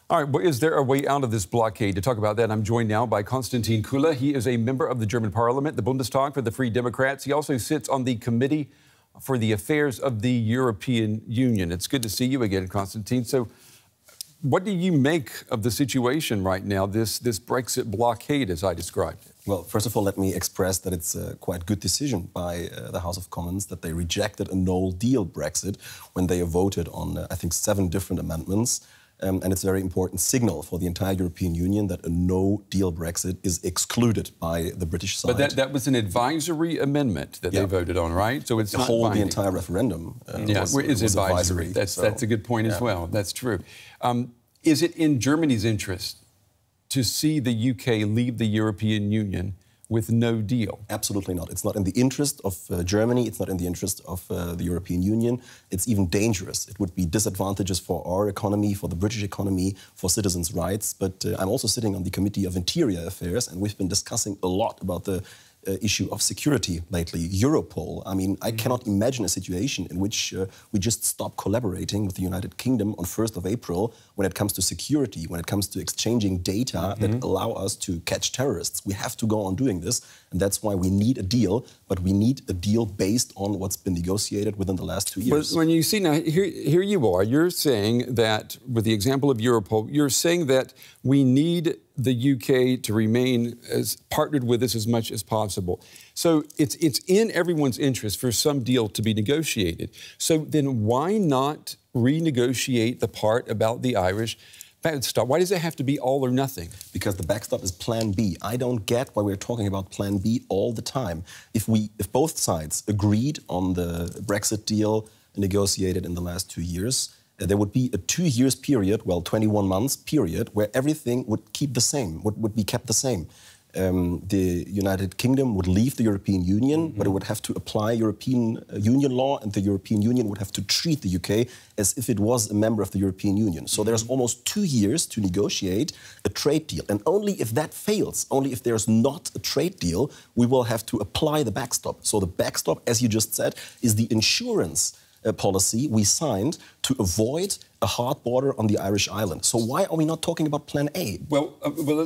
All right, well, is there a way out of this blockade? To talk about that, I'm joined now by Konstantin Kula. He is a member of the German parliament, the Bundestag for the Free Democrats. He also sits on the Committee for the Affairs of the European Union. It's good to see you again, Konstantin. So what do you make of the situation right now, this Brexit blockade, as I described it? Well, first of all, let me express that it's a quite good decision by the House of Commons that they rejected a no-deal Brexit when they voted on, I think, 7 different amendments. And it's a very important signal for the entire European Union that a no-deal Brexit is excluded by the British side. But that was an advisory amendment that they voted on, right? So it's not binding. The entire referendum was advisory. That's a good point as well. That's true. Is it in Germany's interest to see the UK leave the European Union with no deal? Absolutely not. It's not in the interest of Germany. It's not in the interest of the European Union. It's even dangerous. It would be disadvantageous for our economy, for the British economy, for citizens' rights. But I'm also sitting on the Committee of Interior Affairs, and we've been discussing a lot about the issue of security lately. Europol. I mean, I cannot imagine a situation in which we just stop collaborating with the United Kingdom on 1st of April when it comes to security, when it comes to exchanging data that allow us to catch terrorists. We have to go on doing this, and that's why we need a deal, but we need a deal based on what's been negotiated within the last 2 years. But when you see now, here you are, you're saying that, with the example of Europol, you're saying that we need the UK to remain as partnered with us as much as possible. So it's in everyone's interest for some deal to be negotiated. So then why not renegotiate the part about the Irish backstop? Why does it have to be all or nothing? Because the backstop is Plan B. I don't get why we're talking about Plan B all the time. If both sides agreed on the Brexit deal negotiated in the last 2 years, there would be a 2 years period, well, 21 months period, where everything would keep the same, would be kept the same. The United Kingdom would leave the European Union, but it would have to apply European Union law, and the European Union would have to treat the UK as if it was a member of the European Union. So there's almost 2 years to negotiate a trade deal. And only if that fails, only if there's not a trade deal, we will have to apply the backstop. So the backstop, as you just said, is the insurance policy we signed to avoid a hard border on the Irish island. So why are we not talking about Plan A? Well,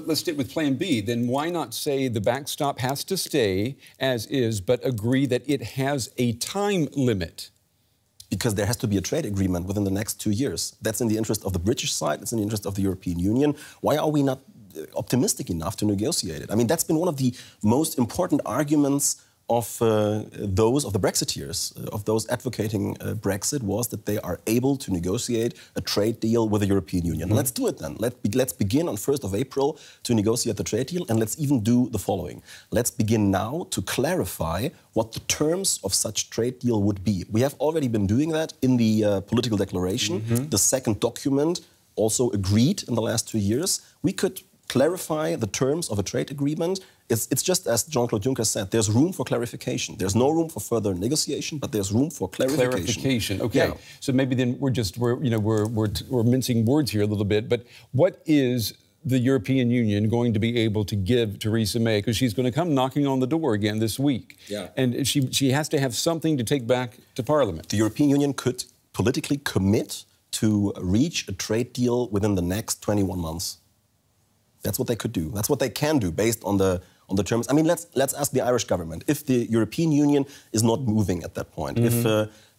let's stick with Plan B. Then why not say the backstop has to stay as is, but agree that it has a time limit? Because there has to be a trade agreement within the next 2 years. That's in the interest of the British side. It's in the interest of the European Union. Why are we not optimistic enough to negotiate it? I mean, that's been one of the most important arguments of those of the Brexiteers, of those advocating Brexit, was that they are able to negotiate a trade deal with the European Union. Let's do it then. Let's begin on 1st of April to negotiate the trade deal, and let's even do the following. Let's begin now to clarify what the terms of such trade deal would be. We have already been doing that in the political declaration. The second document also agreed in the last 2 years. We could clarify the terms of a trade agreement. It's just as Jean-Claude Juncker said, there's room for clarification. There's no room for further negotiation, but there's room for clarification. Clarification, okay. Yeah. So maybe then we're mincing words here a little bit, but what is the European Union going to be able to give Theresa May? Because she's going to come knocking on the door again this week. Yeah. And she has to have something to take back to Parliament. The European Union could politically commit to reach a trade deal within the next 21 months. That's what they could do. That's what they can do based on the terms. I mean, let's ask the Irish government if the European Union is not moving at that point.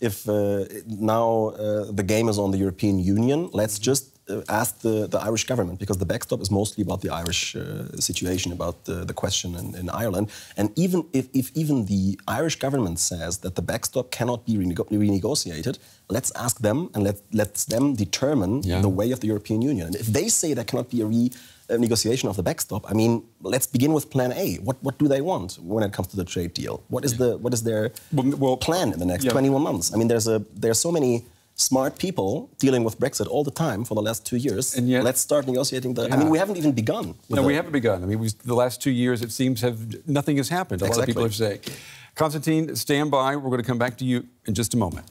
If now the game is on the European Union, let's just ask the Irish government, because the backstop is mostly about the Irish situation, about the question in Ireland. And even if even the Irish government says that the backstop cannot be renegotiated, let's ask them and let them determine the way of the European Union. And if they say there cannot be a negotiation of the backstop, I mean, let's begin with Plan A. What do they want when it comes to the trade deal? What is their plan in the next 21 months? I mean, there are so many smart people dealing with Brexit all the time for the last 2 years. And yet, let's start negotiating the... I mean, we haven't even begun. No, we haven't begun. I mean, the last 2 years, it seems, nothing has happened. A lot of people are saying. Konstantin, stand by. We're going to come back to you in just a moment.